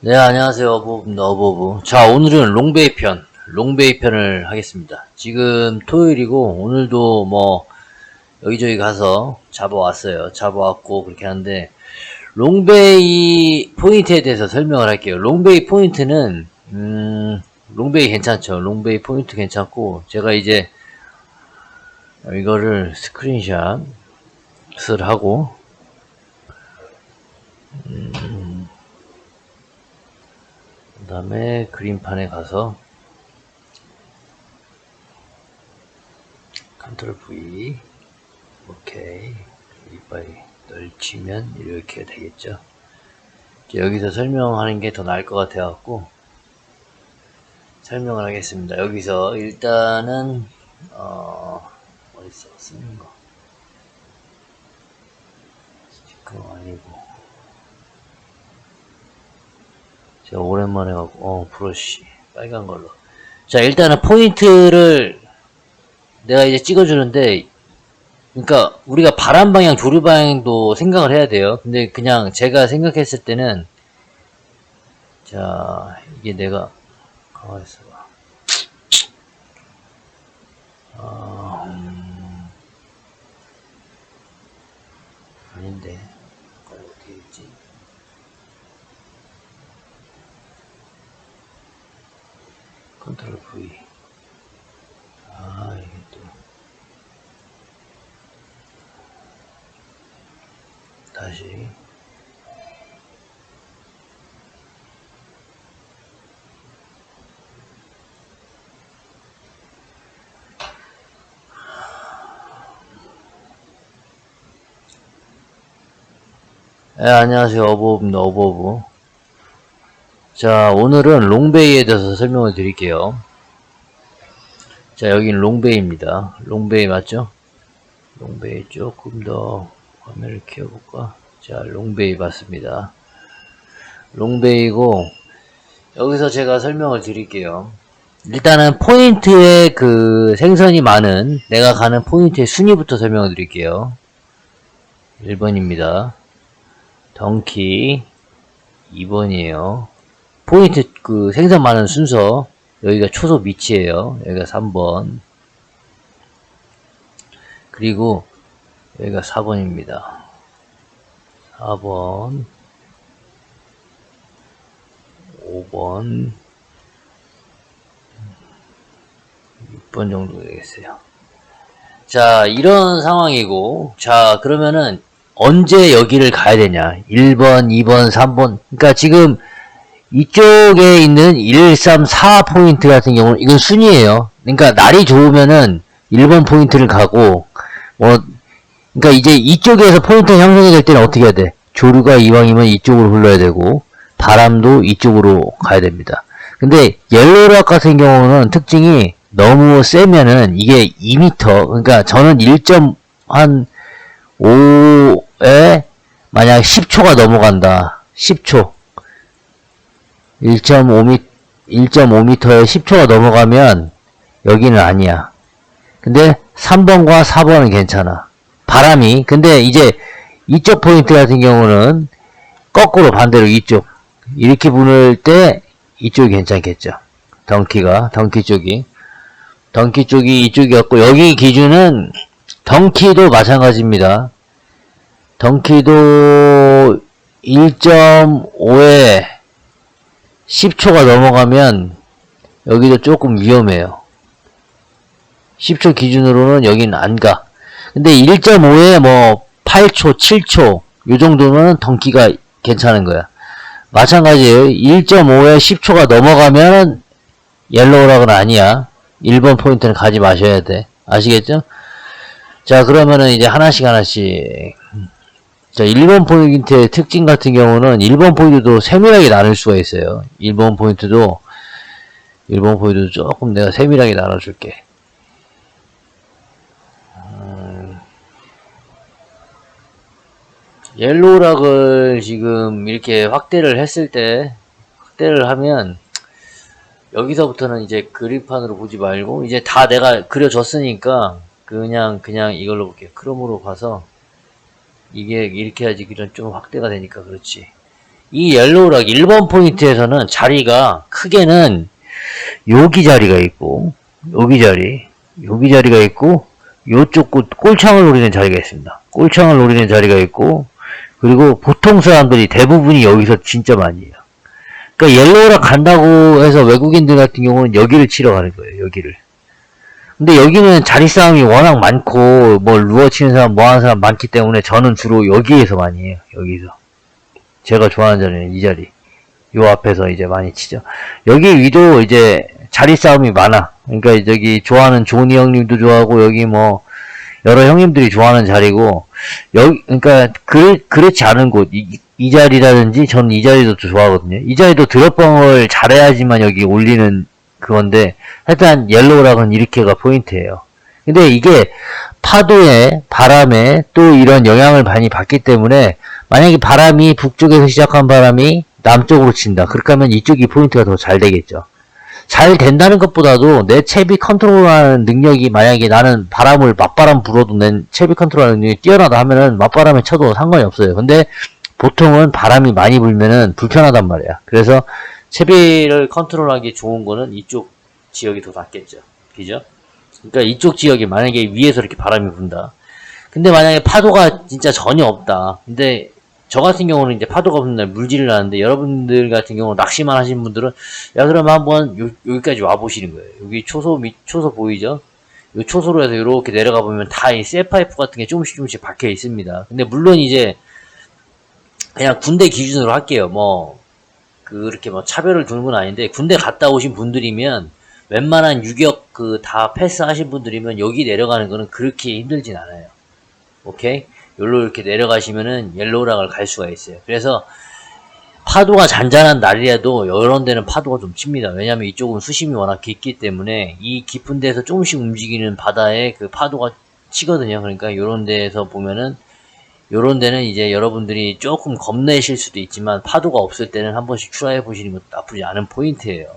네, 안녕하세요. 어버브입니다. 어버브. 자, 오늘은 롱베이 편을 하겠습니다. 지금 토요일이고, 오늘도 뭐, 여기저기 가서 잡아왔어요. 잡아왔고, 그렇게 하는데, 롱베이 포인트에 대해서 설명을 할게요. 롱베이 포인트는, 롱베이 괜찮죠. 롱베이 포인트 괜찮고, 제가 이제, 이거를 스크린샷을 하고, 그 다음에 그림판에 가서 컨트롤 V 오케이 이빨이 넓히면 이렇게 되겠죠. 여기서 설명하는 게 더 나을 것 같아 갖고 설명을 하겠습니다. 여기서 일단은 어딨어 쓰는 거 스티커 아니고 제가 오랜만에 갖고 브러쉬 빨간 걸로. 자, 일단은 포인트를 내가 이제 찍어주는데, 그러니까 우리가 바람 방향, 조류 방향도 생각을 해야 돼요. 근데 그냥 제가 생각했을 때는, 자, 이게 내가 가만히 있어봐. 아닌데 어떻게 했지? 컨트롤 V. 이게 또 다시. 네, 안녕하세요. 어버브입니다. 어버브. 자, 오늘은 롱베이에 대해서 설명을 드릴게요. 자, 여기는 롱베이입니다. 롱베이 맞죠? 롱베이 조금 더 화면을 키워볼까? 자, 롱베이 맞습니다. 롱베이고, 여기서 제가 설명을 드릴게요. 일단은 포인트의 그 생선이 많은, 내가 가는 포인트의 순위부터 설명을 드릴게요. 1번입니다. 덩키 2번이에요. 포인트 그 생선 많은 순서, 여기가 초소 밑이에요. 여기가 3번. 그리고 여기가 4번입니다. 4번, 5번, 6번 정도 되겠어요. 자, 이런 상황이고, 자, 그러면은 언제 여기를 가야 되냐? 1번, 2번, 3번. 그러니까 지금 이쪽에 있는 1, 3, 4 포인트 같은 경우는 이건 순위예요. 그러니까 날이 좋으면은 1번 포인트를 가고, 그러니까 이제 이쪽에서 포인트가 형성이 될 때는 어떻게 해야 돼? 조류가 이왕이면 이쪽으로 흘러야 되고, 바람도 이쪽으로 가야 됩니다. 근데 옐로우락 같은 경우는 특징이 너무 세면은 이게 2m, 그러니까 저는 1.5에 만약 10초가 넘어간다. 10초. 1.5m에 10초가 넘어가면 여기는 아니야. 근데 3번과 4번은 괜찮아. 바람이. 근데 이제 이쪽 포인트 같은 경우는 거꾸로 반대로 이쪽. 이렇게 부를 때 이쪽이 괜찮겠죠. 덩키 쪽이. 덩키 쪽이 이쪽이었고, 여기 기준은 덩키도 마찬가지입니다. 덩키도 1.5에 10초가 넘어가면 여기도 조금 위험해요. 10초 기준으로는 여기는 안 가. 근데 1.5에 뭐 8초, 7초 요 정도면 덩키가 괜찮은 거야. 마찬가지예요. 1.5에 10초가 넘어가면 옐로우락은 아니야. 1번 포인트는 가지 마셔야 돼. 아시겠죠? 자, 그러면은 이제 하나씩. 자, 1번 포인트의 특징 같은 경우는 1번 포인트도 세밀하게 나눌 수가 있어요. 1번 포인트도 조금 내가 세밀하게 나눠줄게. 옐로우락을 지금 이렇게 확대를 하면 여기서부터는 이제 그림판으로 보지 말고 이제 다 내가 그려줬으니까 그냥 이걸로 볼게요. 크롬으로 봐서 이게 이렇게 해야지 좀 확대가 되니까 그렇지. 이 옐로우락 1번 포인트에서는 자리가 크게는 여기 자리가 있고, 여기 자리가 있고, 요쪽 꼴창을 노리는 자리가 있습니다. 꼴창을 노리는 자리가 있고, 그리고 보통 사람들이 대부분이 여기서 진짜 많이 해요. 그러니까 옐로우락 간다고 해서 외국인들 같은 경우는 여기를 치러 가는 거예요. 여기를. 근데 여기는 자리 싸움이 워낙 많고 뭐 루어 치는 사람 뭐 하는 사람 많기 때문에 저는 주로 여기에서 많이 해요. 여기서. 제가 좋아하는 자리는 이 자리. 요 앞에서 이제 많이 치죠. 여기 위도 이제 자리 싸움이 많아. 그러니까 저기 좋아하는 조니 형님도 좋아하고 여기 뭐 여러 형님들이 좋아하는 자리고 여기 그러니까 그렇지 않은 곳 이 자리라든지 저는 이 자리도 좋아하거든요. 이 자리도 드롭방을 잘해야지만 여기 올리는 그건데 일단 옐로우락은 이렇게가 포인트예요. 근데 이게 파도에 바람에 또 이런 영향을 많이 받기 때문에 만약에 바람이 북쪽에서 시작한 바람이 남쪽으로 친다. 그렇게 하면 이쪽이 포인트가 더 잘 되겠죠. 잘 된다는 것보다도 내 채비 컨트롤하는 능력이 만약에 나는 바람을 맞바람 불어도 내 채비 컨트롤하는 능력이 뛰어나다 하면은 맞바람에 쳐도 상관이 없어요. 근데 보통은 바람이 많이 불면은 불편하단 말이야. 그래서 채비를 컨트롤하기 좋은 거는 이쪽 지역이 더 낫겠죠. 그죠? 그러니까 이쪽 지역이 만약에 위에서 이렇게 바람이 분다. 근데 만약에 파도가 진짜 전혀 없다. 근데 저 같은 경우는 이제 파도가 없는 날 물질을 하는데 여러분들 같은 경우 낚시만 하시는 분들은 야 그러면 한번 여기까지 와 보시는 거예요. 여기 초소 보이죠? 요 초소로 해서 이렇게 내려가 보면 다 이 쇠파이프 같은 게 조금씩 박혀 있습니다. 근데 물론 이제 그냥 군대 기준으로 할게요. 뭐 그렇게 뭐 차별을 두는 건 아닌데 군대 갔다 오신 분들이면 웬만한 유격 다 패스하신 분들이면 여기 내려가는 거는 그렇게 힘들진 않아요. 오케이? 여기로 이렇게 내려가시면은 옐로우락을 갈 수가 있어요. 그래서 파도가 잔잔한 날이라도 이런 데는 파도가 좀 칩니다. 왜냐면 이쪽은 수심이 워낙 깊기 때문에 이 깊은 데서 조금씩 움직이는 바다에 그 파도가 치거든요. 그러니까 이런 데에서 보면은 요런 데는 이제 여러분들이 조금 겁내실 수도 있지만 파도가 없을 때는 한 번씩 트라이 해보시는 것도 나쁘지 않은 포인트예요.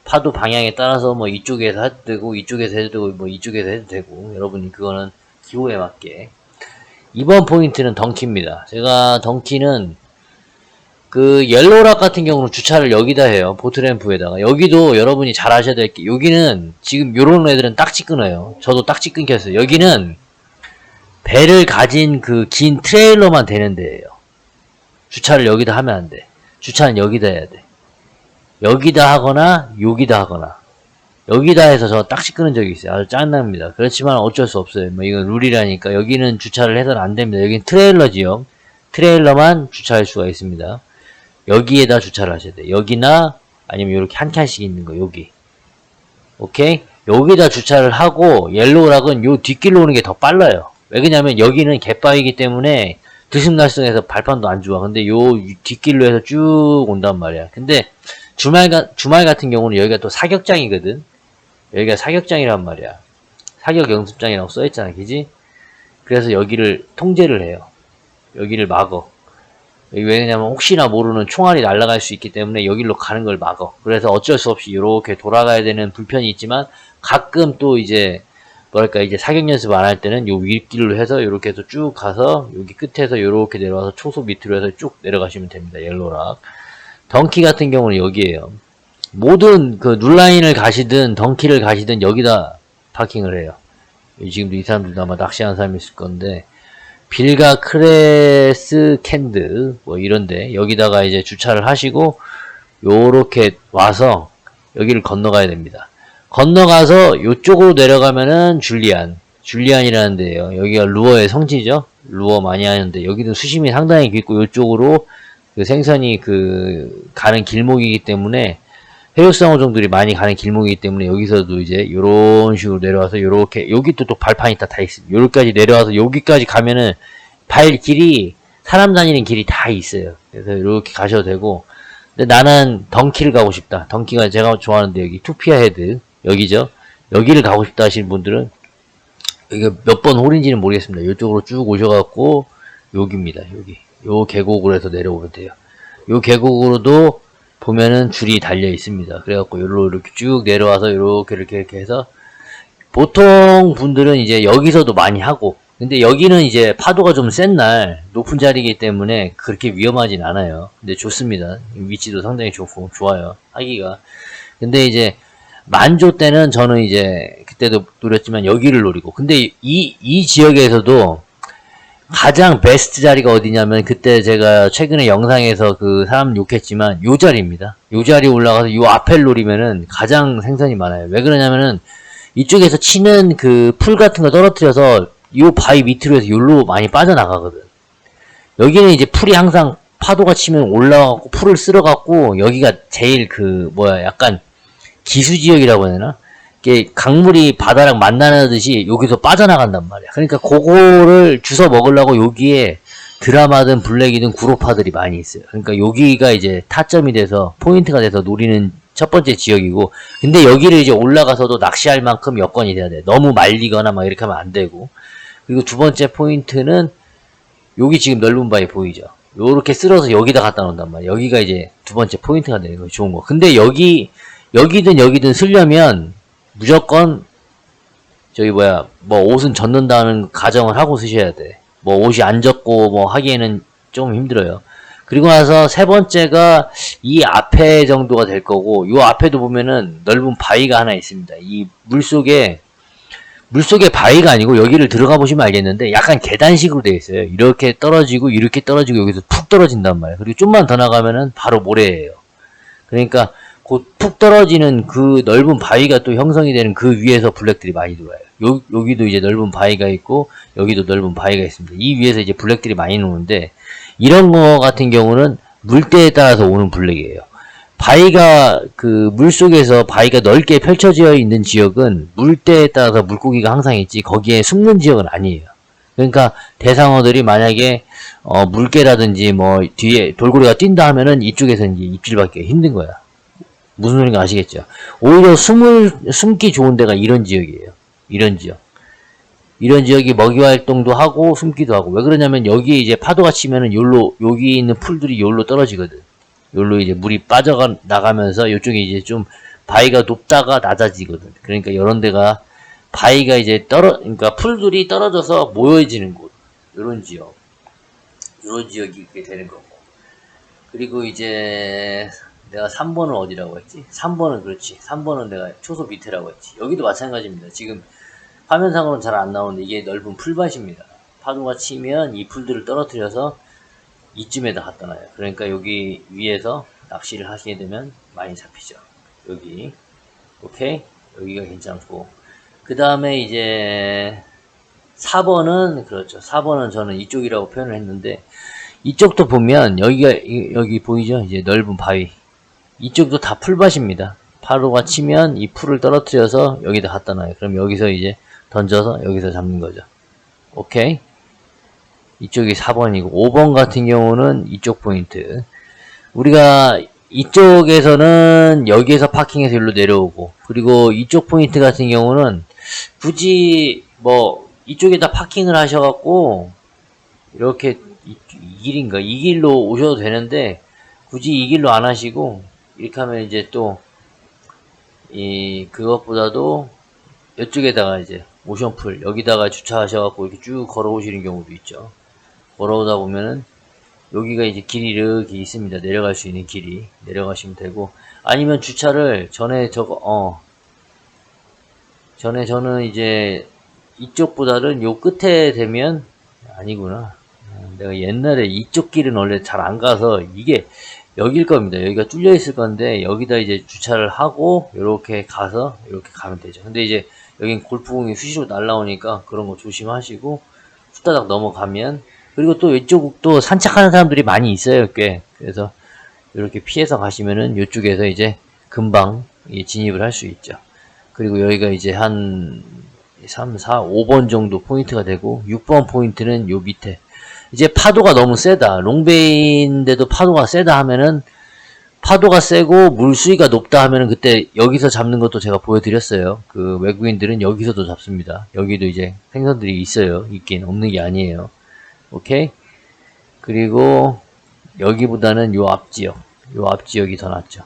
파도 방향에 따라서 뭐 이쪽에서 해도 되고 이쪽에서 해도 되고 뭐 이쪽에서 해도 되고 여러분이 그거는 기호에 맞게. 이번 포인트는 덩키입니다. 제가 덩키는 그 옐로우락 같은 경우는 주차를 여기다 해요. 보트램프에다가. 여기도 여러분이 잘 아셔야 될 게 여기는 지금 요런 애들은 딱지 끊어요. 저도 딱지 끊겼어요. 여기는 배를 가진 그 긴 트레일러만 되는 데예요. 주차를 여기다 하면 안 돼. 주차는 여기다 해야 돼. 여기다 하거나 여기다 하거나 여기다 해서 저 딱지 끊은 적이 있어요. 아주 짠납니다. 그렇지만 어쩔 수 없어요. 뭐 이건 룰이라니까 여기는 주차를 해서는 안 됩니다. 여기는 트레일러 지역 트레일러만 주차할 수가 있습니다. 여기에다 주차를 하셔야 돼요. 여기나 아니면 이렇게 한 칸씩 있는 거 여기. 오케이? 여기다 주차를 하고 옐로우락은 요 뒷길로 오는 게 더 빨라요. 왜 그러냐면 여기는 갯바위이기 때문에 들쑥날쑥해서 발판도 안 좋아. 근데 요 뒷길로 해서 쭉 온단 말이야. 근데 주말 같은 경우는 여기가 또 사격장이거든. 여기가 사격장이란 말이야. 사격 연습장이라고 써있잖아. 그지? 그래서 여기를 통제를 해요. 여기를 막어. 왜냐면 혹시나 모르는 총알이 날아갈 수 있기 때문에 여기로 가는 걸 막어. 그래서 어쩔 수 없이 이렇게 돌아가야 되는 불편이 있지만 가끔 또 이제 뭐랄까 이제 사격 연습 안 할 때는 요 윗길로 해서 이렇게 해서 쭉 가서 여기 끝에서 이렇게 내려와서 초소 밑으로 해서 쭉 내려가시면 됩니다. 옐로우락. 덩키 같은 경우는 여기에요. 모든 그 룰라인을 가시든 덩키를 가시든 여기다 파킹을 해요. 지금도 이 사람들도 아마 낚시하는 사람이 있을 건데 빌가 크레스 캔드 뭐 이런데 여기다가 이제 주차를 하시고 요렇게 와서 여기를 건너가야 됩니다. 건너가서 요쪽으로 내려가면은 줄리안이라는 데예요. 여기가 루어의 성지죠. 루어 많이 하는데 여기도 수심이 상당히 깊고 요쪽으로 그 생선이 그 가는 길목이기 때문에 해육상어종들이 많이 가는 길목이기 때문에 여기서도 이제 요런 식으로 내려와서 요렇게 여기 또 발판이 다 있습니다. 요기까지 내려와서 여기까지 가면은 발 길이 사람 다니는 길이 다 있어요. 그래서 이렇게 가셔도 되고 근데 나는 덩키를 가고 싶다. 덩키가 제가 좋아하는데 여기 투피아 헤드 여기죠. 여기를 가고 싶다 하시는 분들은 여기가 몇 번 홀인지는 모르겠습니다. 이쪽으로 쭉 오셔갖고 여기입니다. 여기 요 계곡으로 해서 내려오면 돼요. 요 계곡으로도 보면은 줄이 달려 있습니다. 그래갖고 요로 이렇게 쭉 내려와서 이렇게 해서 보통 분들은 이제 여기서도 많이 하고 근데 여기는 이제 파도가 좀 센 날 높은 자리이기 때문에 그렇게 위험하진 않아요. 근데 좋습니다. 위치도 상당히 좋고 좋아요. 하기가. 근데 이제 만조 때는 저는 이제 그때도 노렸지만 여기를 노리고, 근데 이 지역에서도 가장 베스트 자리가 어디냐면, 그때 제가 최근에 영상에서 그 사람 욕했지만 요 자리입니다. 요 자리 올라가서 요 앞을 노리면은 가장 생선이 많아요. 왜 그러냐면은 이쪽에서 치는 그 풀 같은 거 떨어뜨려서 요 바위 밑으로 해서 요로 많이 빠져나가거든. 여기는 이제 풀이 항상 파도가 치면 올라가고 풀을 쓸어갖고, 여기가 제일 그 뭐야 약간 기수지역이라고 해야 되나? 이게 강물이 바다랑 만나듯이 여기서 빠져나간단 말이야. 그러니까 그거를 주워 먹으려고 여기에 드라마든 블랙이든 구로파들이 많이 있어요. 그러니까 여기가 이제 타점이 돼서 포인트가 돼서 노리는 첫 번째 지역이고, 근데 여기를 이제 올라가서도 낚시할 만큼 여건이 돼야 돼. 너무 말리거나 막 이렇게 하면 안 되고. 그리고 두 번째 포인트는 여기 지금 넓은 바위 보이죠? 요렇게 쓸어서 여기다 갖다 놓는단 말이야. 여기가 이제 두 번째 포인트가 되는 거, 좋은 거. 근데 여기든 쓰려면 무조건 저기 뭐야 뭐 옷은 젖는다는 가정을 하고 쓰셔야 돼. 뭐 옷이 안 젖고 뭐 하기에는 좀 힘들어요. 그리고 나서 세 번째가 이 앞에 정도가 될 거고, 요 앞에도 보면은 넓은 바위가 하나 있습니다. 이 물속에 바위가 아니고, 여기를 들어가 보시면 알겠는데 약간 계단식으로 되어 있어요. 이렇게 떨어지고 이렇게 떨어지고 여기서 푹 떨어진단 말이에요. 그리고 좀만 더 나가면은 바로 모래예요. 그러니까 곧 푹 떨어지는 그 넓은 바위가 또 형성이 되는 그 위에서 블랙들이 많이 들어와요. 여기도 이제 넓은 바위가 있고 여기도 넓은 바위가 있습니다. 이 위에서 이제 블랙들이 많이 노는데, 이런 거 같은 경우는 물때에 따라서 오는 블랙이에요. 바위가 그 물속에서 바위가 넓게 펼쳐져 있는 지역은 물때에 따라서 물고기가 항상 있지, 거기에 숨는 지역은 아니에요. 그러니까 대상어들이 만약에 물개라든지 뭐 뒤에 돌고래가 뛴다 하면은 이쪽에서 이제 입질 받기가 힘든 거야. 무슨 소린가 아시겠죠? 오히려 숨기 좋은 데가 이런 지역이에요. 이런 지역이 먹이 활동도 하고 숨기도 하고. 왜 그러냐면 여기 이제 파도가 치면은 여기 있는 풀들이 여기로 떨어지거든. 여기로 이제 물이 나가면서 이쪽에 이제 좀 바위가 높다가 낮아지거든. 그러니까 이런 데가 바위가 이제 그러니까 풀들이 떨어져서 모여지는 곳. 이런 지역이 있게 되는 거고. 그리고 이제 내가 3번은 어디라고 했지? 3번은 그렇지. 3번은 내가 초소 밑에라고 했지. 여기도 마찬가지입니다. 지금 화면상으로는 잘 안 나오는데 이게 넓은 풀밭입니다. 파도가 치면 이 풀들을 떨어뜨려서 이쯤에다 갖다 놔요. 그러니까 여기 위에서 낚시를 하시게 되면 많이 잡히죠. 여기. 오케이? 여기가 괜찮고. 그 다음에 이제 4번은 그렇죠. 4번은 저는 이쪽이라고 표현을 했는데, 이쪽도 보면 여기 보이죠? 이제 넓은 바위. 이쪽도 다 풀밭입니다. 파도가 치면 이 풀을 떨어뜨려서 여기다 갖다 놔요. 그럼 여기서 이제 던져서 여기서 잡는 거죠. 오케이? 이쪽이 4번이고, 5번 같은 경우는 이쪽 포인트. 우리가 이쪽에서는 여기에서 파킹해서 여기로 내려오고, 그리고 이쪽 포인트 같은 경우는 굳이 뭐 이쪽에다 파킹을 하셔갖고 이렇게 이 길로 오셔도 되는데, 굳이 이 길로 안 하시고 이렇게 하면 이제 또 그것보다도 이쪽에다가 이제 오션풀 여기다가 주차하셔갖고 이렇게 쭉 걸어오시는 경우도 있죠. 걸어오다 보면은 여기가 이제 길이 이렇게 있습니다. 내려갈 수 있는 길이 내려가시면 되고, 아니면 주차를 전에 저는 이제 이쪽보다는 요 끝에 되면 아니구나. 내가 옛날에 이쪽 길은 원래 잘 안 가서 이게 여길 겁니다. 여기가 뚫려 있을 건데 여기다 이제 주차를 하고 이렇게 가서 이렇게 가면 되죠. 근데 이제 여긴 골프공이 수시로 날라오니까 그런 거 조심하시고 후다닥 넘어가면, 그리고 또 이쪽도 산책하는 사람들이 많이 있어요, 꽤. 그래서 이렇게 피해서 가시면은 이쪽에서 이제 금방 진입을 할 수 있죠. 그리고 여기가 이제 한 3, 4, 5번 정도 포인트가 되고, 6번 포인트는 요 밑에. 이제 파도가 너무 세다. 롱베이인데도 파도가 세다 하면은, 파도가 세고 물수위가 높다 하면은 그때 여기서 잡는 것도 제가 보여드렸어요. 그 외국인들은 여기서도 잡습니다. 여기도 이제 생선들이 있어요. 있긴 없는 게 아니에요. 오케이? 그리고 여기보다는 요 앞지역이 더 낫죠.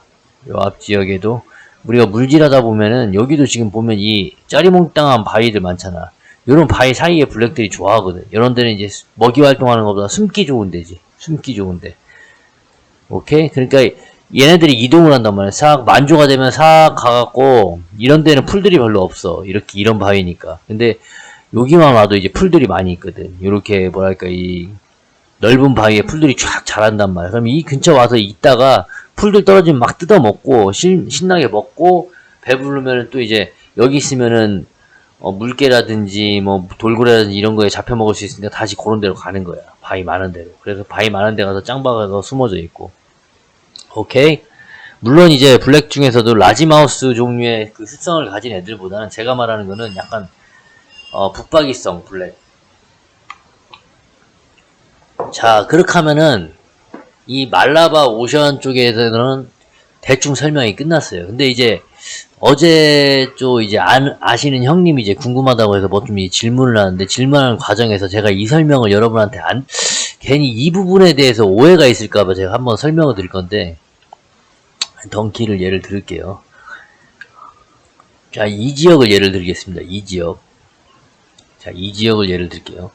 요 앞지역에도 우리가 물질하다 보면은 여기도 지금 보면 이 짜리몽땅한 바위들 많잖아. 요런 바위 사이에 블랙들이 좋아하거든. 이런 데는 이제 먹이 활동하는 것보다 숨기 좋은 데지. 숨기 좋은 데. 오케이? 그러니까 얘네들이 이동을 한단 말이야. 싹 만조가 되면 싹 가갖고 이런 데는 풀들이 별로 없어. 이렇게 이런 바위니까. 근데 여기만 와도 이제 풀들이 많이 있거든. 요렇게 뭐랄까 이 넓은 바위에 풀들이 쫙 자란단 말이야. 그럼 이 근처 와서 있다가 풀들 떨어지면 막 뜯어먹고 신나게 먹고 배부르면 또 이제 여기 있으면은 물개라든지 뭐 돌고래라든지 이런 거에 잡혀 먹을 수 있으니까 다시 그런 데로 가는 거야. 바위 많은 데로. 그래서 바위 많은 데 가서 짱박아서 숨어져 있고. 오케이? 물론 이제 블랙 중에서도 라지마우스 종류의 그 습성을 가진 애들보다는 제가 말하는 거는 약간 붙박이성 블랙. 자, 그렇게 하면은 이 말라바 오션 쪽에서는 대충 설명이 끝났어요. 근데 이제 어제 이제 아시는 형님이 이제 궁금하다고 해서 뭐 좀 질문을 하는데, 질문하는 과정에서 제가 이 설명을 여러분한테 괜히 이 부분에 대해서 오해가 있을까봐 제가 한번 설명을 드릴 건데, 덩키를 예를 들을게요. 자, 이 지역을 예를 들겠습니다. 이 지역. 자, 이 지역을 예를 들게요.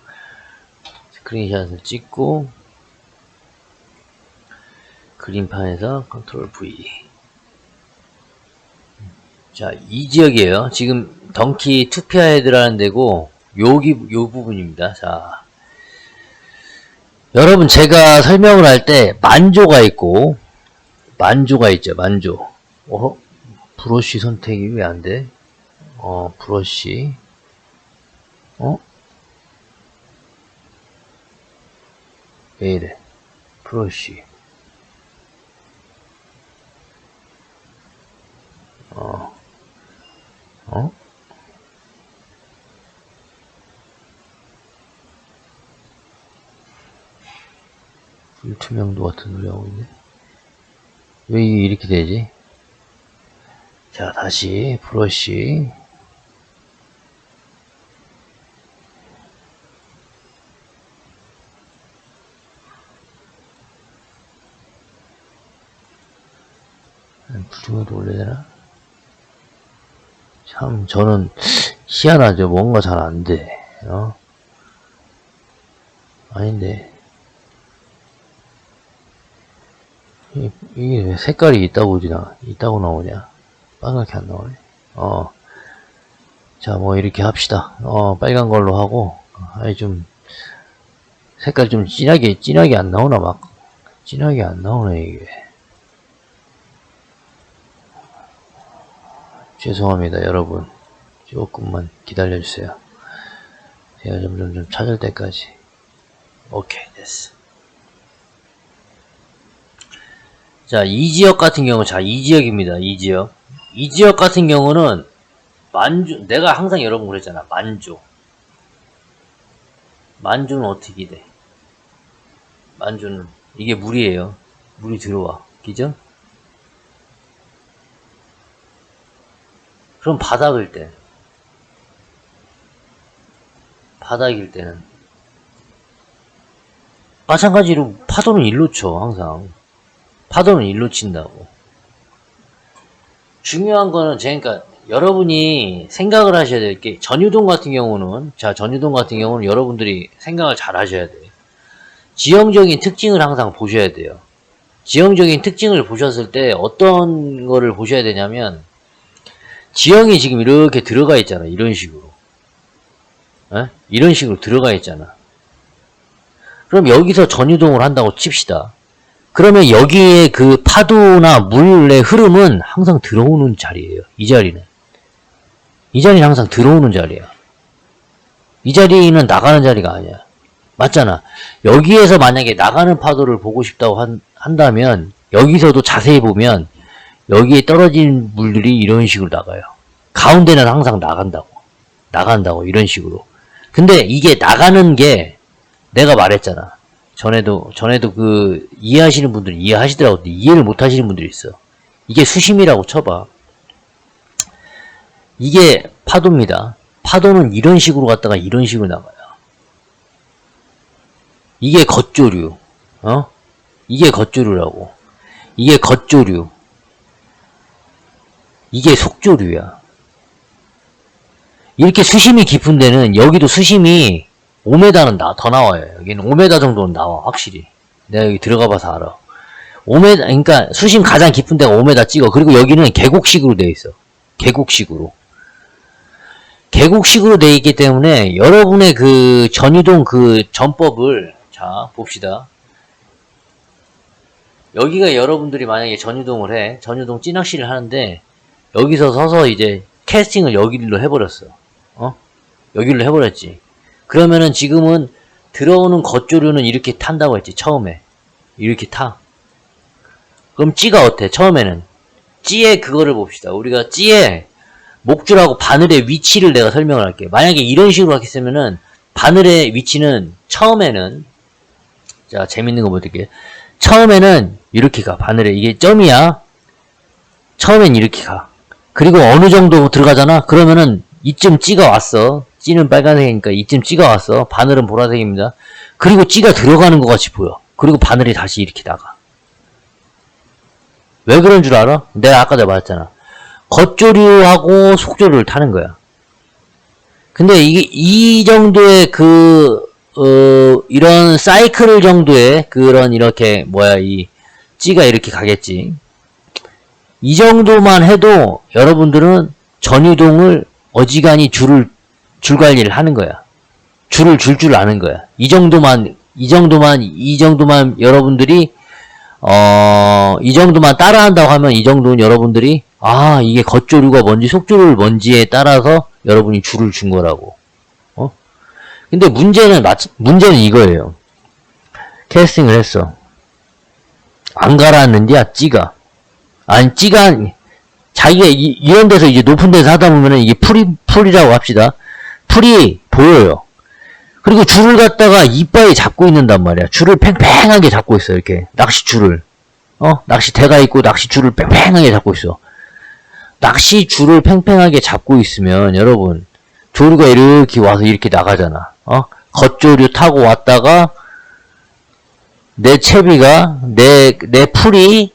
스크린샷을 찍고, 그림판에서 컨트롤 V. 자, 이 지역이에요. 지금 덩키 투피아 헤드라는 데고, 요 부분입니다. 자, 여러분 제가 설명을 할 때 만조가 있고, 만조가 있죠. 만조. 브러쉬 선택이 왜 안 돼? 브러쉬. 왜 이래? 브러쉬. 불투명도 같은 소리 하고 있네. 왜 이게 이렇게 되지? 자, 다시 브러쉬. 불투명도 올려야 되나? 참, 저는 희한하죠. 뭔가 잘 안 돼. 아닌데. 이게 왜 색깔이 있다고 나오냐? 빨갛게 안 나오네. 자, 뭐, 이렇게 합시다. 빨간 걸로 하고, 색깔 좀 진하게 안 나오나, 막. 진하게 안 나오네, 이게. 죄송합니다, 여러분. 조금만 기다려주세요. 제가 점점 찾을 때까지. 오케이, 됐어. 자, 이 지역 같은 경우, 이 지역입니다. 이 지역 같은 경우는, 내가 항상 여러분 그랬잖아. 만조는 어떻게 돼? 만조는, 이게 물이에요. 물이 들어와. 그죠? 그럼 바닥일 때는. 마찬가지로 파도는 일로 쳐, 항상. 파도는 일로 친다고. 중요한 거는 그러니까 여러분이 생각을 하셔야 될 게, 전유동 같은 경우는 여러분들이 생각을 잘 하셔야 돼요. 지형적인 특징을 항상 보셔야 돼요. 지형적인 특징을 보셨을 때 어떤 거를 보셔야 되냐면, 지형이 지금 이렇게 들어가 있잖아. 이런 식으로. 이런 식으로 들어가 있잖아. 그럼 여기서 전유동을 한다고 칩시다. 그러면 여기에 그 파도나 물의 흐름은 항상 들어오는 자리예요. 이 자리는 항상 들어오는 자리야. 이 자리는 나가는 자리가 아니야. 맞잖아. 여기에서 만약에 나가는 파도를 보고 싶다고 한다면, 여기서도 자세히 보면 여기에 떨어진 물들이 이런 식으로 나가요. 가운데는 항상 나간다고 이런 식으로. 근데 이게 나가는 게 내가 말했잖아. 전에도 그 이해하시는 분들은 이해하시더라고. 근데 이해를 못 하시는 분들이 있어. 이게 수심이라고 쳐봐. 이게 파도입니다. 파도는 이런 식으로 갔다가 이런 식으로 나가요. 이게 겉조류. 이게 겉조류라고. 이게 겉조류. 이게 속조류야. 이렇게 수심이 깊은 데는 여기도 수심이 5m는 더 나와요. 여기는 5m 정도는 나와, 확실히. 내가 여기 들어가 봐서 알아. 5m, 그러니까 수심 가장 깊은 데가 5m 찍어. 그리고 여기는 계곡식으로 되어 있어. 계곡식으로. 계곡식으로 되어 있기 때문에 여러분의 그 전유동 그 전법을, 자, 봅시다. 여기가 여러분들이 만약에 전유동을 해. 전유동 찌낚시를 하는데, 여기서 서서 이제 캐스팅을 여기로 해버렸어. 여기로 해버렸지. 그러면은 지금은 들어오는 겉조류는 이렇게 탄다고 했지, 처음에. 이렇게 타. 그럼 찌가 어때? 처음에는. 찌의 그거를 봅시다. 우리가 찌의 목줄하고 바늘의 위치를 내가 설명을 할게. 만약에 이런 식으로 하겠으면은, 바늘의 위치는 처음에는, 자, 재밌는 거 보여드릴게요. 처음에는 이렇게 가. 바늘에. 이게 점이야. 처음엔 이렇게 가. 그리고 어느 정도 들어가잖아? 그러면은 이쯤 찌가 왔어. 찌는 빨간색이니까 이쯤 찌가 왔어. 바늘은 보라색입니다. 그리고 찌가 들어가는 것 같이 보여. 그리고 바늘이 다시 이렇게 나가. 왜 그런 줄 알아? 내가 아까 말했잖아. 겉조류하고 속조류를 타는 거야. 근데 이게 이 정도의 이런 사이클 정도의 그런 이렇게 이 찌가 이렇게 가겠지. 이 정도만 해도 여러분들은 전유동을 어지간히 줄 관리를 하는 거야. 줄을 줄 아는 거야. 이 정도만 여러분들이 이 정도만 따라한다고 하면 이 정도는 여러분들이 이게 겉조류가 뭔지 속조류를 뭔지에 따라서 여러분이 줄을 준 거라고. 근데 문제는 이거예요. 캐스팅을 했어. 안 가라앉는디야, 찌가. 아니, 찌가, 자기가 이런 데서 이제 높은 데서 하다 보면은 이게 풀이라고 합시다. 풀이 보여요. 그리고 줄을 갖다가 이빨에 잡고 있는단 말이야. 줄을 팽팽하게 잡고 있어, 이렇게. 낚시줄을. 낚시대가 있고 낚시줄을 팽팽하게 잡고 있어. 낚시줄을 팽팽하게 잡고 있으면, 여러분, 조류가 이렇게 와서 이렇게 나가잖아. 겉조류 타고 왔다가, 내 채비가, 내 풀이,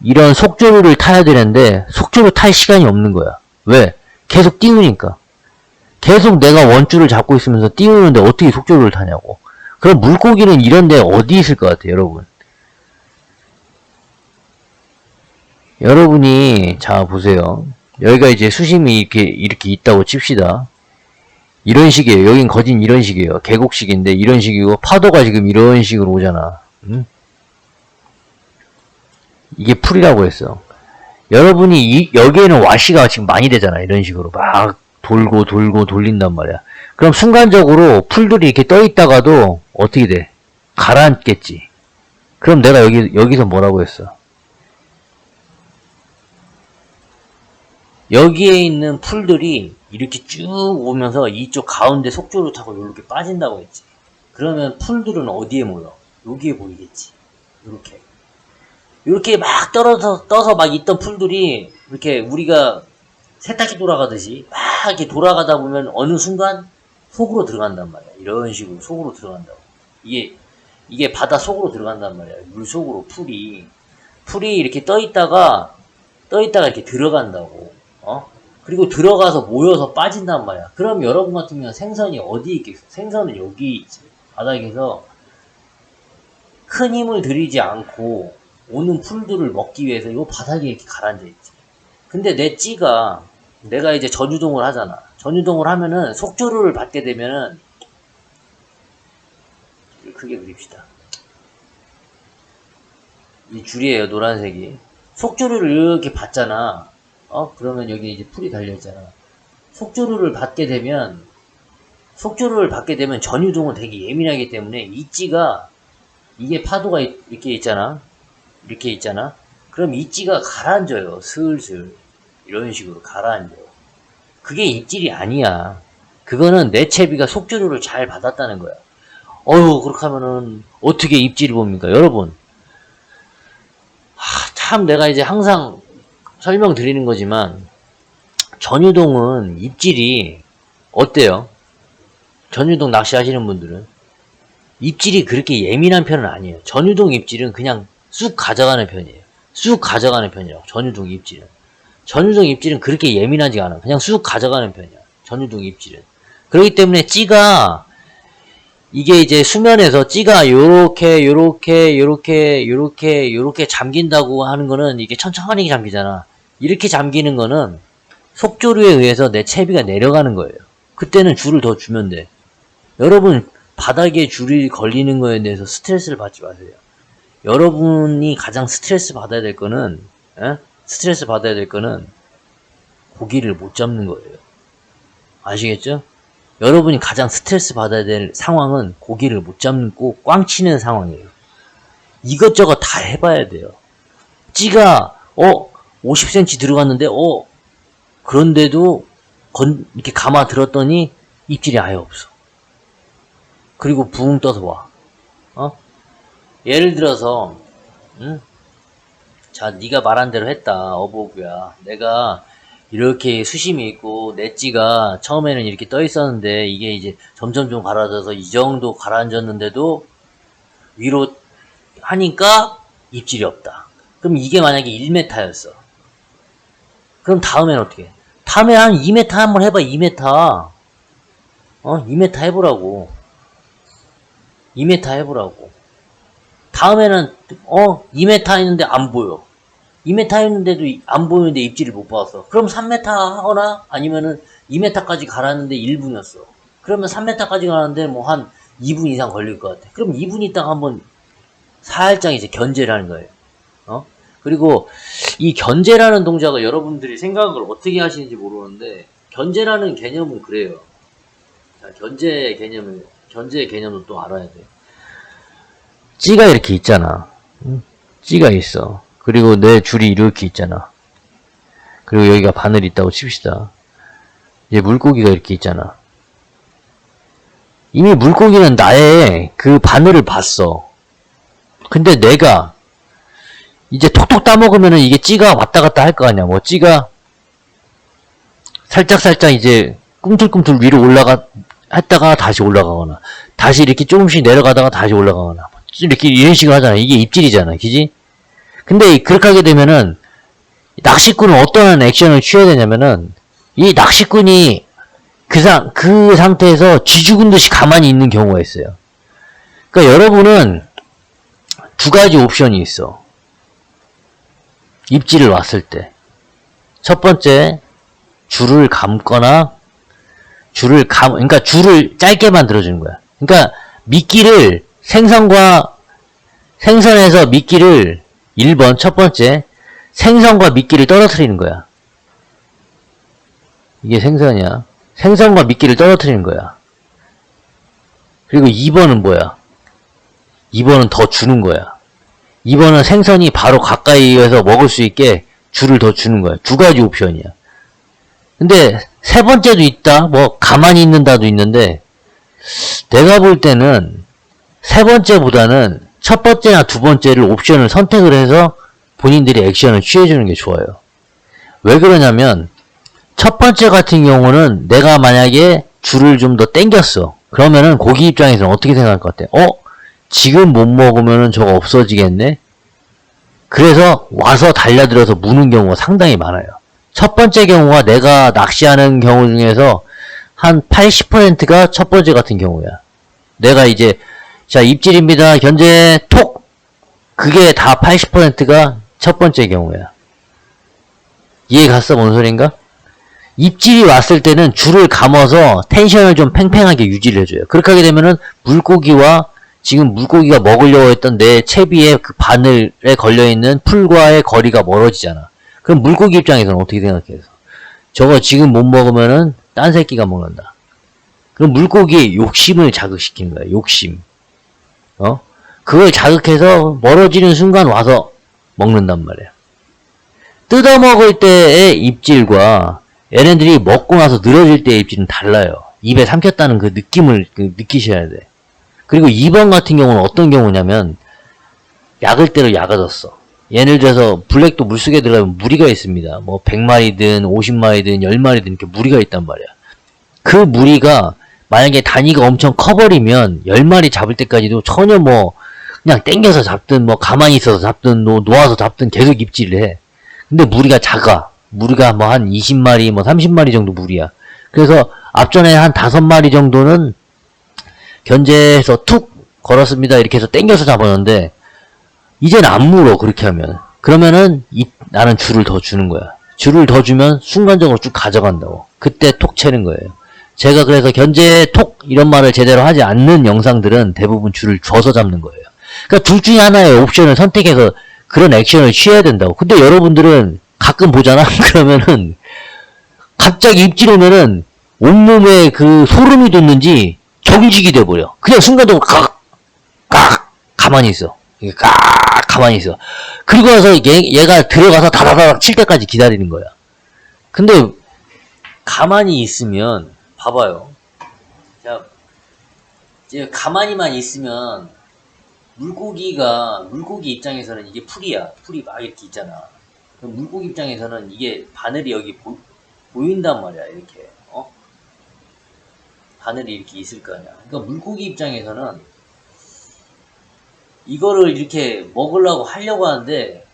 이런 속조류를 타야 되는데 속조류 탈 시간이 없는 거야. 왜? 계속 띄우니까. 계속 내가 원줄을 잡고 있으면서 띄우는데 어떻게 속조류를 타냐고. 그럼 물고기는 이런 데 어디 있을 것 같아요, 여러분? 여러분이 자 보세요. 여기가 이제 수심이 이렇게 있다고 칩시다. 이런 식이에요. 여긴 거진 이런 식이에요. 계곡식인데 이런 식이고 파도가 지금 이런 식으로 오잖아. 이게 풀이라고 했어. 여러분이 여기에는 와시가 지금 많이 되잖아. 이런 식으로 막 돌고 돌린단 말이야. 그럼 순간적으로 풀들이 이렇게 떠 있다가도 어떻게 돼? 가라앉겠지. 그럼 내가 여기서 뭐라고 했어? 여기에 있는 풀들이 이렇게 쭉 오면서 이쪽 가운데 속조를 타고 이렇게 빠진다고 했지. 그러면 풀들은 어디에 모여? 여기에 보이겠지. 이렇게 막 떠서 막 있던 풀들이 이렇게 우리가 세탁기 돌아가듯이 막 이렇게 돌아가다 보면 어느 순간 속으로 들어간단 말이야. 이런 식으로 속으로 들어간다고. 이게 바다 속으로 들어간단 말이야. 물 속으로 풀이 이렇게 떠 있다가 이렇게 들어간다고. 그리고 들어가서 모여서 빠진단 말이야. 그럼 여러분 같은 경우는 생선이 어디 있겠어? 생선은 여기 있지. 바닥에서 큰 힘을 들이지 않고 오는 풀들을 먹기 위해서 이 바닥에 이렇게 가라앉아 있지. 근데 내 찌가 내가 이제 전유동을 하잖아. 전유동을 하면은 속조류를 받게 되면은 크게 그립시다. 이 줄이에요, 노란색이. 속조류를 이렇게 받잖아. 그러면 여기 이제 풀이 달려있잖아. 속조류를 받게 되면 전유동은 되게 예민하기 때문에 이 찌가 이게 파도가 이렇게 있잖아. 그럼 이 찌가 가라앉아요. 슬슬. 이런 식으로 가라앉아요. 그게 입질이 아니야. 그거는 내 채비가 속조류를 잘 받았다는 거야. 그렇게 하면은 어떻게 입질을 봅니까? 여러분. 참 내가 이제 항상 설명드리는 거지만 전유동은 입질이 어때요? 전유동 낚시하시는 분들은 입질이 그렇게 예민한 편은 아니에요. 전유동 입질은 그냥 쑥 가져가는 편이에요. 쑥 가져가는 편이라고. 전유동 입질은 그렇게 예민하지 않아. 그냥 쑥 가져가는 편이야. 전유동 입질은. 그렇기 때문에 찌가 이게 이제 수면에서 찌가 요렇게 잠긴다고 하는 거는 이게 천천히 잠기잖아. 이렇게 잠기는 거는 속조류에 의해서 내 채비가 내려가는 거예요. 그때는 줄을 더 주면 돼. 여러분 바닥에 줄이 걸리는 거에 대해서 스트레스를 받지 마세요. 여러분이 가장 스트레스 받아야 될 거는 고기를 못 잡는 거예요. 아시겠죠? 여러분이 가장 스트레스 받아야 될 상황은 고기를 못 잡는 꽝 치는 상황이에요. 이것저것 다 해봐야 돼요. 찌가 50cm 들어갔는데 그런데도 이렇게 감아 들었더니 입질이 아예 없어. 그리고 붕 떠서 와. 예를 들어서 자, 네가 말한 대로 했다. 어버구야. 내가 이렇게 수심이 있고 내 찌가 처음에는 이렇게 떠 있었는데 이게 이제 점점 좀 가라앉아서 이 정도 가라앉았는데도 위로 하니까 입질이 없다. 그럼 이게 만약에 1m였어. 그럼 다음에는 어떻게 해? 다음에 한 2m 한번 해봐. 2m 2m 해보라고. 2m 해보라고. 다음에는 2m 했는데 안 보여. 2m 했는데도 안 보이는데 입질을 못 봤어. 그럼 3m 하거나 아니면은 2m까지 가라앉는데 1분이었어. 그러면 3m까지 가는데 뭐 한 2분 이상 걸릴 것 같아. 그럼 2분 있다가 한번 살짝 이제 견제를 하는 거예요. 그리고 이 견제라는 동작을 여러분들이 생각을 어떻게 하시는지 모르는데 견제라는 개념은 그래요. 자, 견제의 개념도 또 알아야 돼요. 찌가 이렇게 있잖아. 찌가 있어. 그리고 내 줄이 이렇게 있잖아. 그리고 여기가 바늘이 있다고 칩시다. 이제 물고기가 이렇게 있잖아. 이미 물고기는 나의 그 바늘을 봤어. 근데 내가 이제 톡톡 따먹으면은 이게 찌가 왔다 갔다 할 거 아니야. 뭐 찌가 살짝 이제 꿈틀꿈틀 위로 했다가 다시 올라가거나 다시 이렇게 조금씩 내려가다가 다시 올라가거나 이렇게 이런 식으로 하잖아. 이게 입질이잖아. 그지? 근데 그렇게 하게 되면은 낚시꾼은 어떠한 액션을 취해야 되냐면은 이 낚시꾼이 그 상태에서 쥐 죽은 듯이 가만히 있는 경우가 있어요. 그러니까 여러분은 두 가지 옵션이 있어. 입질을 왔을 때. 첫 번째, 줄을 감거나 그러니까 줄을 짧게 만들어주는 거야. 그러니까 미끼를 생선에서 미끼를 1번 첫 번째 생선과 미끼를 떨어뜨리는 거야. 이게 생선이야. 생선과 미끼를 떨어뜨리는 거야. 그리고 2번은 뭐야? 2번은 더 주는 거야. 2번은 생선이 바로 가까이에서 먹을 수 있게 줄을 더 주는 거야. 두 가지 옵션이야. 근데 세 번째도 있다. 뭐 가만히 있는다도 있는데 내가 볼 때는 세 번째보다는 첫 번째나 두 번째를 옵션을 선택을 해서 본인들이 액션을 취해주는 게 좋아요. 왜 그러냐면 첫 번째 같은 경우는 내가 만약에 줄을 좀 더 당겼어. 그러면은 고기 입장에서는 어떻게 생각할 것 같아? 지금 못 먹으면은 저거 없어지겠네? 그래서 와서 달려들어서 무는 경우가 상당히 많아요. 첫 번째 경우가 내가 낚시하는 경우 중에서 한 80%가 첫 번째 같은 경우야. 내가 이제 자 입질입니다. 견제 톡! 그게 다 80%가 첫 번째 경우야. 이해 갔어? 뭔 소린가? 입질이 왔을 때는 줄을 감아서 텐션을 좀 팽팽하게 유지를 해줘요. 그렇게 하게 되면은 지금 물고기가 먹으려고 했던 내 채비의 그 바늘에 걸려있는 풀과의 거리가 멀어지잖아. 그럼 물고기 입장에서는 어떻게 생각해서? 저거 지금 못 먹으면은 딴 새끼가 먹는다. 그럼 물고기의 욕심을 자극시키는 거야. 욕심. 그걸 자극해서 멀어지는 순간 와서 먹는단 말이야. 뜯어먹을 때의 입질과 얘네들이 먹고 나서 늘어질 때의 입질은 달라요. 입에 삼켰다는 그 느낌을 느끼셔야 돼. 그리고 2번 같은 경우는 어떤 경우냐면 약을 대로 약아졌어. 예를 들어서 블랙도 물속에 들어가면 무리가 있습니다. 뭐 100마리든 50마리든 10마리든 이렇게 무리가 있단 말이야. 그 무리가 만약에 단위가 엄청 커버리면 10마리 잡을 때까지도 전혀 뭐 그냥 땡겨서 잡든 뭐 가만히 있어서 잡든 놓아서 잡든 계속 입질을 해. 근데 무리가 작아. 무리가 뭐 한 20마리 뭐 30마리 정도 무리야. 그래서 앞전에 한 5마리 정도는 견제해서 툭 걸었습니다. 이렇게 해서 땡겨서 잡았는데 이제는 안 물어. 그렇게 하면 그러면은 나는 줄을 더 주는 거야. 줄을 더 주면 순간적으로 쭉 가져간다고. 그때 톡 채는 거예요. 제가 그래서 견제 톡 이런 말을 제대로 하지 않는 영상들은 대부분 줄을 줘서 잡는 거예요. 그러니까 둘 중에 하나의 옵션을 선택해서 그런 액션을 취해야 된다고. 근데 여러분들은 가끔 보잖아. 그러면은 갑자기 입질 오면은 온몸에 그 소름이 돋는지 경직이 돼버려. 그냥 순간적으로 가만히 있어. 가만히 있어. 그리고 나서 얘가 들어가서 다다다닥 칠 때까지 기다리는 거야. 근데 가만히 있으면 봐봐요. 자, 이제 가만히만 있으면 물고기 입장에서는 이게 풀이야. 풀이 막 이렇게 있잖아. 그럼 물고기 입장에서는 이게 바늘이 여기 보인단 말이야. 이렇게 바늘이 이렇게 있을 거 아니야. 그러니까 물고기 입장에서는 이거를 이렇게 먹으려고 하려고 하는데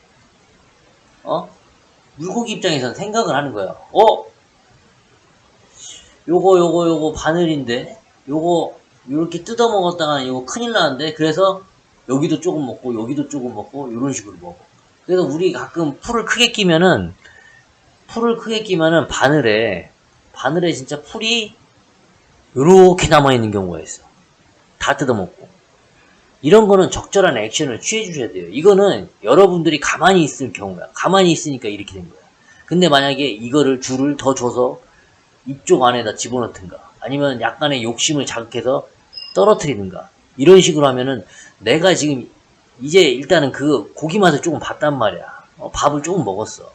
물고기 입장에서는 생각을 하는 거야. 요거 바늘인데 요거 요렇게 뜯어 먹었다가 요거 큰일 나는데. 그래서 여기도 조금 먹고 여기도 조금 먹고 요런 식으로 먹어. 그래서 우리 가끔 풀을 크게 끼면은 바늘에 진짜 풀이 요렇게 남아있는 경우가 있어. 다 뜯어먹고. 이런 거는 적절한 액션을 취해 주셔야 돼요. 이거는 여러분들이 가만히 있을 경우야. 가만히 있으니까 이렇게 된 거야. 근데 만약에 이거를 줄을 더 줘서 이쪽 안에다 집어넣든가 아니면 약간의 욕심을 자극해서 떨어뜨리든가 이런 식으로 하면은 내가 지금 이제 일단은 그 고기 맛을 조금 봤단 말이야. 밥을 조금 먹었어.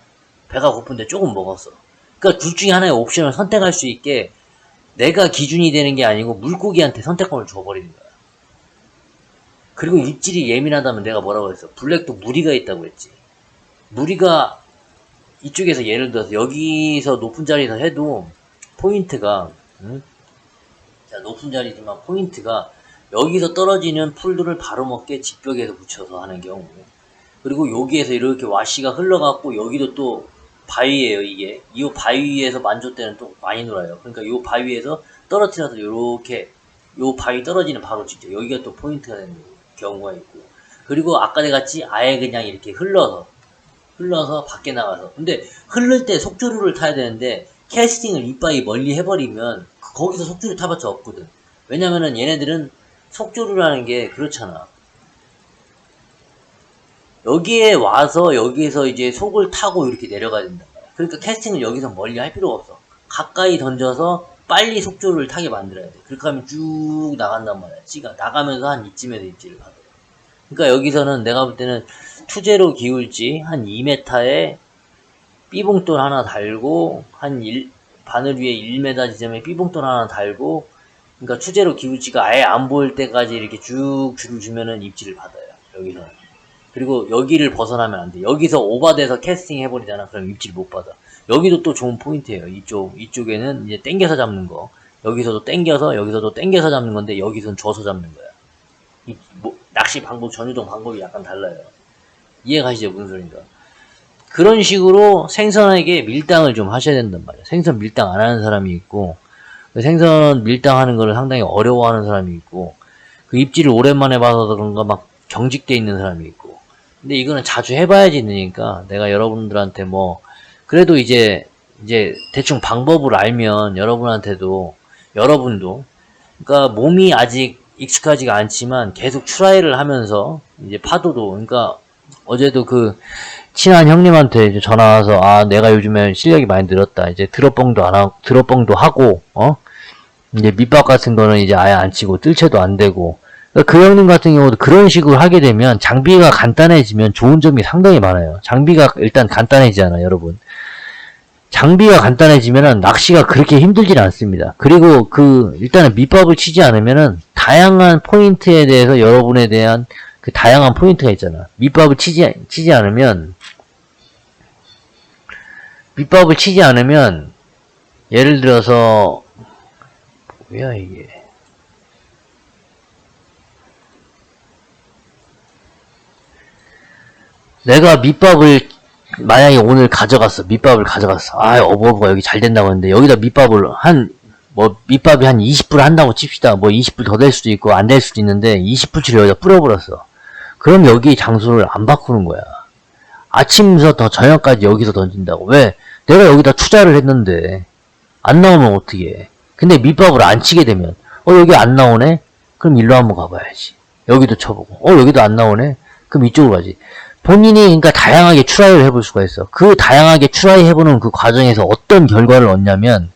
배가 고픈데 조금 먹었어. 그러니까 둘 중에 하나의 옵션을 선택할 수 있게 내가 기준이 되는 게 아니고 물고기한테 선택권을 줘버리는 거야. 그리고 입질이 예민하다면 내가 뭐라고 했어? 블랙도 무리가 있다고 했지. 무리가 이쪽에서 예를 들어서 여기서 높은 자리에서 해도 포인트가 자, 높은 자리지만 포인트가 여기서 떨어지는 풀들을 바로 먹게 직벽에서 붙여서 하는 경우, 그리고 여기에서 이렇게 와시가 흘러갖고 여기도 또 바위예요. 이게 이 바위 위에서 만조 때는 또 많이 놀아요. 그러니까 이 바위 위에서 떨어뜨려서 이렇게 요 바위 떨어지는 바로 직접 여기가 또 포인트가 되는 경우가 있고, 그리고 아까 내같이 아예 그냥 이렇게 흘러서 밖에 나가서. 근데 흐를 때 속조류를 타야 되는데 캐스팅을 이빠이 멀리 해버리면 거기서 속조류 타봤자 없거든. 왜냐면은 얘네들은 속조류라는 게 그렇잖아. 여기에 와서 여기에서 이제 속을 타고 이렇게 내려가야 된다. 그러니까 캐스팅을 여기서 멀리 할 필요가 없어. 가까이 던져서 빨리 속조류를 타게 만들어야 돼. 그렇게 하면 쭉 나간단 말이야. 찌가 나가면서 한 이쯤에서 입질을 받아. 그러니까 여기서는 내가 볼 때는 투제로 기울지 한 2m에 삐봉돌 하나 달고 바늘 위에 1m 지점에 삐봉돌 하나 달고, 그러니까 투제로 기울지가 아예 안 보일 때까지 이렇게 쭉 줄을 주면은 입질을 받아요. 여기서는. 그리고 여기를 벗어나면 안 돼. 여기서 오버돼서 캐스팅 해버리잖아. 그럼 입질 못 받아. 여기도 또 좋은 포인트예요. 이쪽에는 이제 땡겨서 잡는 거. 여기서도 땡겨서 잡는 건데 여기서는 줘서 잡는 거야. 낚시 방법, 전유동 방법이 약간 달라요. 이해가시죠? 무슨 소린가? 그런 식으로 생선에게 밀당을 좀 하셔야 된단 말이야. 생선 밀당 안 하는 사람이 있고, 생선 밀당하는 거를 상당히 어려워하는 사람이 있고, 그 입질을 오랜만에 봐서 그런가 막 경직돼 있는 사람이 있고. 근데 이거는 자주 해봐야지 느니까 내가 여러분들한테 그래도 이제 대충 방법을 알면 여러분도 그러니까 몸이 아직 익숙하지가 않지만 계속 트라이를 하면서 이제 파도도, 그러니까 어제도 그 친한 형님한테 이제 전화 와서 내가 요즘에 실력이 많이 늘었다. 이제 드롭봉도 하고 이제 밑밥 같은 거는 이제 아예 안 치고 뜰채도 안 되고. 그러니까 그 형님 같은 경우도 그런 식으로 하게 되면 장비가 간단해지면 좋은 점이 상당히 많아요. 장비가 일단 간단해지잖아요, 여러분. 장비가 간단해지면은 낚시가 그렇게 힘들진 않습니다. 그리고 일단은 밑밥을 치지 않으면은 다양한 포인트에 대해서 여러분에 대한 그 다양한 포인트가 있잖아. 밑밥을 치지 않으면 예를 들어서 뭐야 이게, 내가 밑밥을 만약에 오늘 가져갔어. 밑밥을 가져갔어. 아, 어버버가 여기 잘 된다고 했는데, 여기다 밑밥을 밑밥이 한 20불 한다고 칩시다. 뭐 20불 더 될 수도 있고, 안 될 수도 있는데, 20불치를 여기다 뿌려버렸어. 그럼 여기 장소를 안 바꾸는 거야. 아침부터 저녁까지 여기서 던진다고. 왜? 내가 여기다 투자를 했는데, 안 나오면 어떻게 해? 근데 밑밥을 안 치게 되면, 여기 안 나오네? 그럼 일로 한번 가봐야지. 여기도 쳐보고, 여기도 안 나오네? 그럼 이쪽으로 가지. 본인이 그러니까 다양하게 트라이를 해볼 수가 있어. 그 다양하게 트라이 해보는 그 과정에서 어떤 결과를 얻냐면,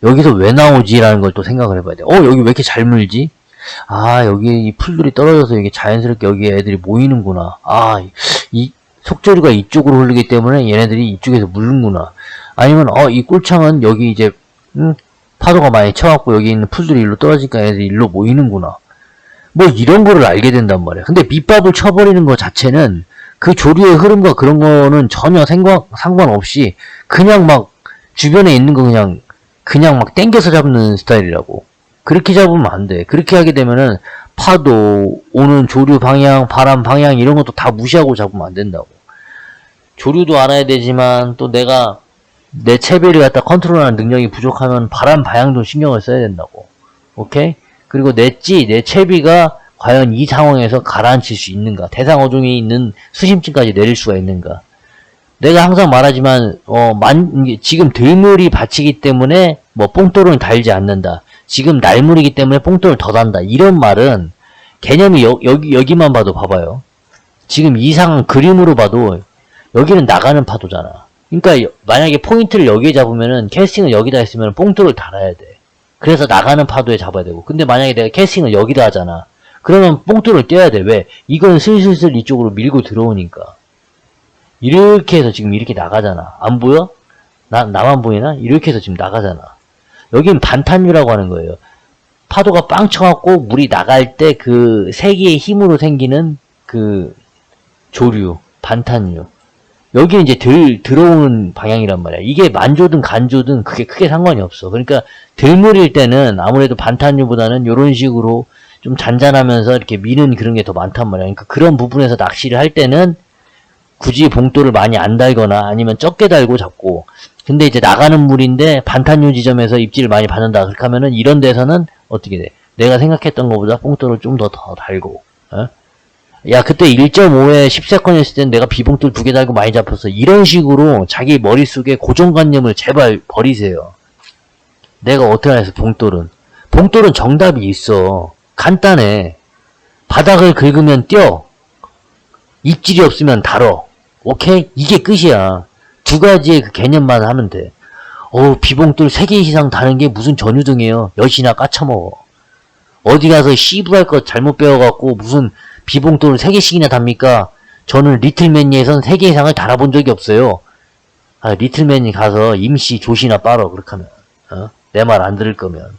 여기서 왜 나오지라는 걸 또 생각을 해봐야 돼. 여기 왜 이렇게 잘 물지? 여기 이 풀들이 떨어져서 이게 자연스럽게 여기 애들이 모이는구나. 이 속재료가 이쪽으로 흐르기 때문에 얘네들이 이쪽에서 물는구나. 아니면 이 꿀창은 여기 이제 파도가 많이 쳐갖고 여기 있는 풀들이 일로 떨어지니까 얘네들이 일로 모이는구나. 뭐 이런 거를 알게 된단 말이야. 근데 밑밥을 쳐버리는 것 자체는 그 조류의 흐름과 그런 거는 전혀 상관없이 그냥 막 주변에 있는 거 그냥 막 땡겨서 잡는 스타일이라고. 그렇게 잡으면 안 돼. 그렇게 하게 되면은 파도, 오는 조류 방향, 바람 방향 이런 것도 다 무시하고 잡으면 안 된다고. 조류도 알아야 되지만 또 내가 내 채비를 갖다 컨트롤하는 능력이 부족하면 바람 방향도 신경을 써야 된다고. 오케이? 그리고 내 채비가 과연 이 상황에서 가라앉힐 수 있는가? 대상 어종이 있는 수심층까지 내릴 수가 있는가? 내가 항상 말하지만 지금 들물이 받치기 때문에 뭐 뽕돌은 달지 않는다. 지금 날물이기 때문에 뽕돌을 더 단다. 이런 말은 개념이 여기만 봐도 봐봐요. 지금 이 상황 그림으로 봐도 여기는 나가는 파도잖아. 그러니까 만약에 포인트를 여기에 잡으면은 캐스팅을 여기다 했으면 뽕돌을 달아야 돼. 그래서 나가는 파도에 잡아야 되고. 근데 만약에 내가 캐스팅을 여기다 하잖아. 그러면 뽕돌을 떼야 돼. 왜? 이건 슬슬슬 이쪽으로 밀고 들어오니까. 이렇게 해서 지금 이렇게 나가잖아. 안 보여? 나만 보이나? 이렇게 해서 지금 나가잖아. 여긴 반탄류라고 하는 거예요. 파도가 빵 쳐갖고 물이 나갈 때 그 세기의 힘으로 생기는 그 조류, 반탄류. 여기는 이제 들어오는 방향이란 말이야. 이게 만조든 간조든 그게 크게 상관이 없어. 그러니까 들물일 때는 아무래도 반탄류보다는 이런 식으로 좀 잔잔하면서 이렇게 미는 그런 게 더 많단 말이야. 그러니까 그런 부분에서 낚시를 할 때는 굳이 봉돌을 많이 안 달거나 아니면 적게 달고 잡고, 근데 이제 나가는 물인데 반탄류 지점에서 입질을 많이 받는다. 그렇게 하면은 이런 데서는 어떻게 돼? 내가 생각했던 것보다 봉돌을 좀 더 달고, 야, 그때 1.5에 10세컨 했을 땐 내가 비봉돌 2개 달고 많이 잡혔어. 이런 식으로 자기 머릿속에 고정관념을 제발 버리세요. 내가 어떻게 하겠어, 봉돌은. 봉돌은 정답이 있어. 간단해. 바닥을 긁으면 뛰어. 입질이 없으면 달어. 오케이? 이게 끝이야. 두 가지의 그 개념만 하면 돼. 비봉돌 3개 이상 다는 게 무슨 전유등이에요. 여시나 까쳐먹어. 어디 가서 씨부할 것 잘못 배워갖고 무슨 비봉돌을 3개씩이나 답니까? 저는 리틀맨니에선 3개 이상을 달아본 적이 없어요. 리틀맨이 가서 임시 조시나 빨어. 그렇게 하면. 내 말 안 들을 거면.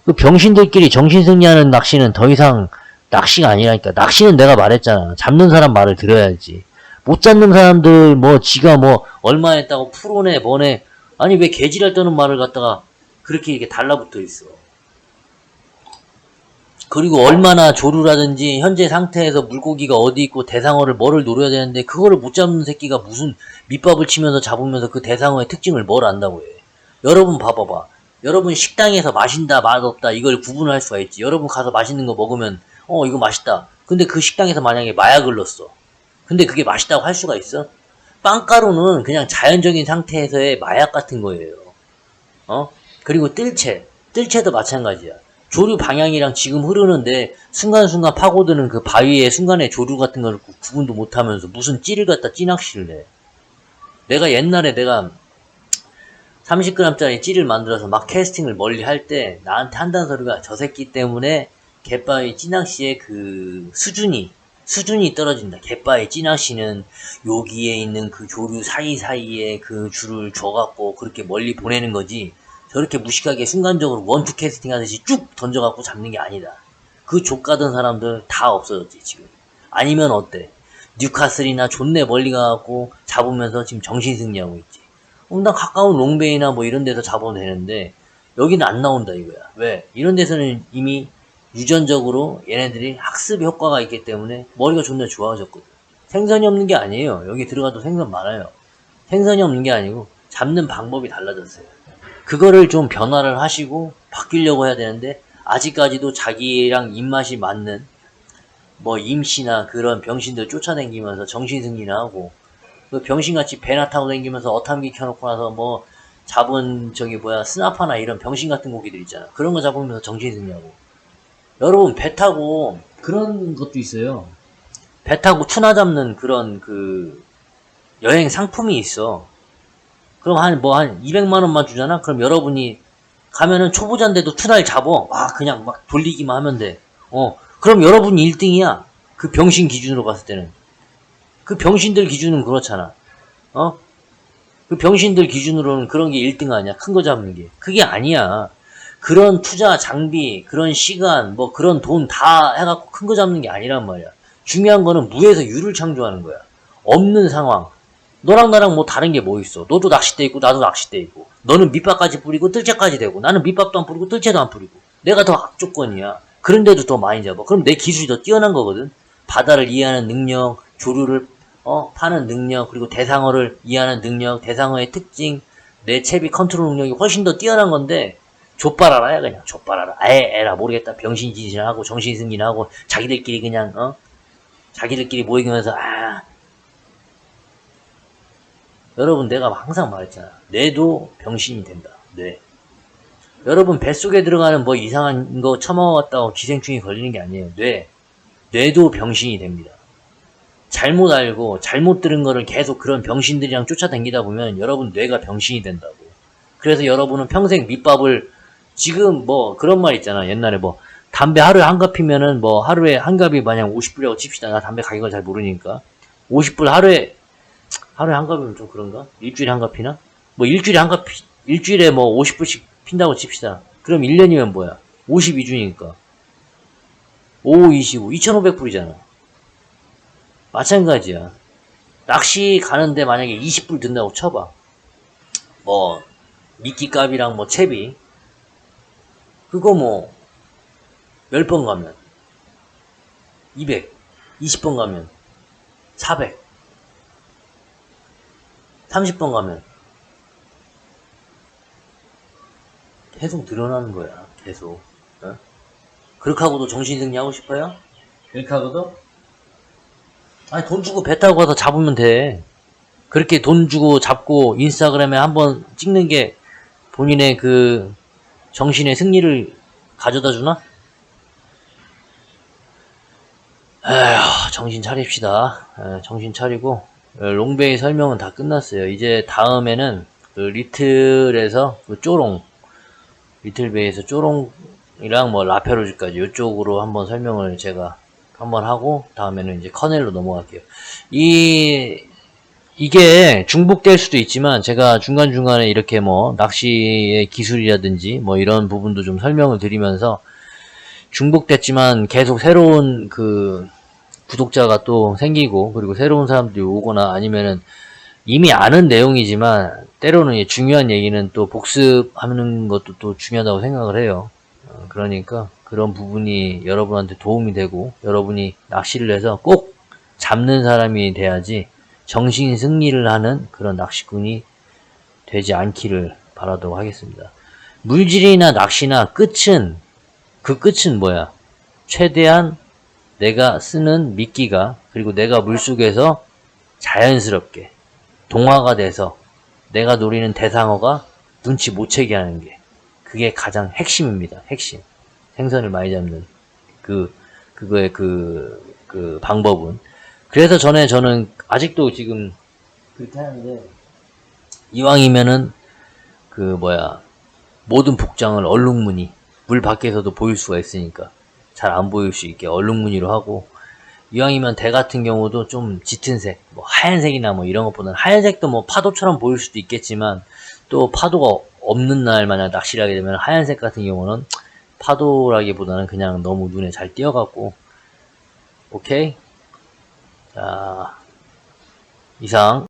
그 병신들끼리 정신승리하는 낚시는 더 이상 낚시가 아니라니까. 낚시는 내가 말했잖아. 잡는 사람 말을 들어야지. 못 잡는 사람들 지가 얼마 했다고 프로네 뭐네. 아니 왜 개지랄 떠는 말을 갖다가 그렇게 이렇게 달라붙어 있어. 그리고 얼마나 조류라든지 현재 상태에서 물고기가 어디 있고 대상어를 뭐를 노려야 되는데 그거를 못 잡는 새끼가 무슨 밑밥을 치면서 잡으면서 그 대상어의 특징을 뭘 안다고 해. 여러분 봐봐봐. 여러분 식당에서 마신다 맛없다 이걸 구분을 할 수가 있지. 여러분 가서 맛있는 거 먹으면 이거 맛있다. 근데 그 식당에서 만약에 마약을 넣었어. 근데 그게 맛있다고 할 수가 있어? 빵가루는 그냥 자연적인 상태에서의 마약 같은 거예요. 그리고 뜰채도 마찬가지야. 조류 방향이랑 지금 흐르는데 순간순간 파고드는 그 바위의 순간의 조류 같은 걸 구분도 못하면서 무슨 찌를 갖다 찌낚시를 해. 내가 옛날에 30g짜리 찌를 만들어서 막 캐스팅을 멀리 할 때 나한테 한다는 소리가 저 새끼 때문에 갯바위 찌낚시의 그 수준이 떨어진다. 갯바위 찌낚시는 여기에 있는 그 조류 사이사이에 그 줄을 줘갖고 그렇게 멀리 보내는 거지. 저렇게 무식하게 순간적으로 원투 캐스팅 하듯이 쭉 던져갖고 잡는 게 아니다. 그 족가던 사람들 다 없어졌지 지금. 아니면 어때? 뉴카슬이나 존내 멀리 가갖고 잡으면서 지금 정신승리하고 있지. 난 가까운 롱베이나 이런 데서 잡으면 되는데 여기는 안 나온다 이거야. 왜? 이런 데서는 이미 유전적으로 얘네들이 학습 효과가 있기 때문에 머리가 존나 좋아졌거든. 생선이 없는 게 아니에요. 여기 들어가도 생선 많아요. 생선이 없는 게 아니고 잡는 방법이 달라졌어요. 그거를 좀 변화를 하시고 바뀌려고 해야 되는데 아직까지도 자기랑 입맛이 맞는 뭐 임씨나 그런 병신들 쫓아다니면서 정신승리나 하고 그 병신같이 배나 타고 다니면서 어탐기 켜놓고 나서 뭐 잡은 저기 뭐야 스나파나 이런 병신 같은 고기들 있잖아. 그런 거 잡으면서 정신승리하고. 여러분 배 타고 그런 것도 있어요. 배 타고 투나 잡는 그런 그 여행 상품이 있어. 그럼 한 200만 원만 주잖아. 그럼 여러분이 가면은 초보자인데도 투나를 잡어. 그냥 막 돌리기만 하면 돼. 그럼 여러분이 1등이야. 그 병신 기준으로 봤을 때는. 그 병신들 기준은 그렇잖아. 그 병신들 기준으로는 그런 게 1등 아니야. 큰 거 잡는 게. 그게 아니야. 그런 투자, 장비, 그런 시간, 뭐 그런 돈 다 해갖고 큰 거 잡는 게 아니란 말이야. 중요한 거는 무에서 유를 창조하는 거야. 없는 상황. 너랑 나랑 뭐 다른 게 뭐 있어. 너도 낚싯대 있고 나도 낚싯대 있고. 너는 밑밥까지 뿌리고 뜰채까지 되고 나는 밑밥도 안 뿌리고 뜰채도 안 뿌리고. 내가 더 악조건이야. 그런데도 더 많이 잡아. 그럼 내 기술이 더 뛰어난 거거든. 바다를 이해하는 능력, 조류를 파는 능력, 그리고 대상어를 이해하는 능력, 대상어의 특징, 내 채비 컨트롤 능력이 훨씬 더 뛰어난 건데 좆발알아야 그냥 좆발알아. 에라 모르겠다. 병신짓이나 하고 정신승리나 하고 자기들끼리 그냥 자기들끼리 모이면서 여러분 내가 항상 말했잖아. 뇌도 병신이 된다. 뇌. 여러분 뱃속에 들어가는 뭐 이상한 거 처먹었다고 기생충이 걸리는 게 아니에요. 뇌도 병신이 됩니다. 잘못 알고 잘못 들은 거를 계속 그런 병신들이랑 쫓아다니다 보면 여러분 뇌가 병신이 된다고. 그래서 여러분은 평생 밑밥을 지금 뭐 그런 말 있잖아. 옛날에 뭐 담배 하루에 한 갑이면은 뭐 하루에 한 갑이 만약 50불이라고 칩시다. 나 담배 가격을 잘 모르니까 50불 하루에 한 갑이면 좀 그런가? 일주일에 한 갑이나? 뭐 일주일에 한 갑, 일주일에 뭐 50불씩 핀다고 칩시다. 그럼 1년이면 뭐야? 52주니까. 5, 25, 2,500불이잖아. 마찬가지야. 낚시 가는데 만약에 20불 든다고 쳐봐. 뭐, 미끼값이랑 뭐 채비. 그거 뭐, 10번 가면 200, 20번 가면 400, 30번 가면 계속 늘어나는 거야. 계속. 그렇게 하고도 정신승리 하고 싶어요? 그렇게 하고도? 아니 돈 주고 배 타고 가서 잡으면 돼. 그렇게 돈 주고 잡고 인스타그램에 한번 찍는 게 본인의 그 정신의 승리를 가져다 주나? 에휴, 정신 차립시다. 정신 차리고 롱베이 설명은 다 끝났어요. 이제 다음에는 그 리틀에서 그 쪼롱, 리틀베이에서 쪼롱이랑 뭐 라페로즈까지 이쪽으로 한번 설명을 제가 한번 하고 다음에는 이제 커넬로 넘어갈게요. 이게 중복될 수도 있지만 제가 중간중간에 이렇게 뭐 낚시의 기술이라든지 뭐 이런 부분도 좀 설명을 드리면서 중복됐지만 계속 새로운 그 구독자가 또 생기고 그리고 새로운 사람들이 오거나 아니면은 이미 아는 내용이지만 때로는 중요한 얘기는 또 복습하는 것도 또 중요하다고 생각을 해요. 그러니까 그런 부분이 여러분한테 도움이 되고 여러분이 낚시를 해서 꼭 잡는 사람이 돼야지 정신 승리를 하는 그런 낚시꾼이 되지 않기를 바라도록 하겠습니다. 물질이나 낚시나 그 끝은 뭐야? 최대한 내가 쓰는 미끼가 그리고 내가 물속에서 자연스럽게 동화가 돼서 내가 노리는 대상어가 눈치 못 채게 하는 게 그게 가장 핵심입니다. 핵심. 생선을 많이 잡는 그거의 그 방법은. 그래서 저는 아직도 지금 그렇게 하는데 이왕이면은 모든 복장을 얼룩무늬 물 밖에서도 보일 수가 있으니까 잘 안 보일 수 있게 얼룩무늬로 하고 이왕이면 대 같은 경우도 좀 짙은 색, 뭐 하얀색이나 뭐 이런 것보다는 하얀색도 뭐 파도처럼 보일 수도 있겠지만 또 파도가 없는 날 만약 낚시를 하게 되면 하얀색 같은 경우는 파도라기보다는 그냥 너무 눈에 잘 띄어갖고 오케이? 자 이상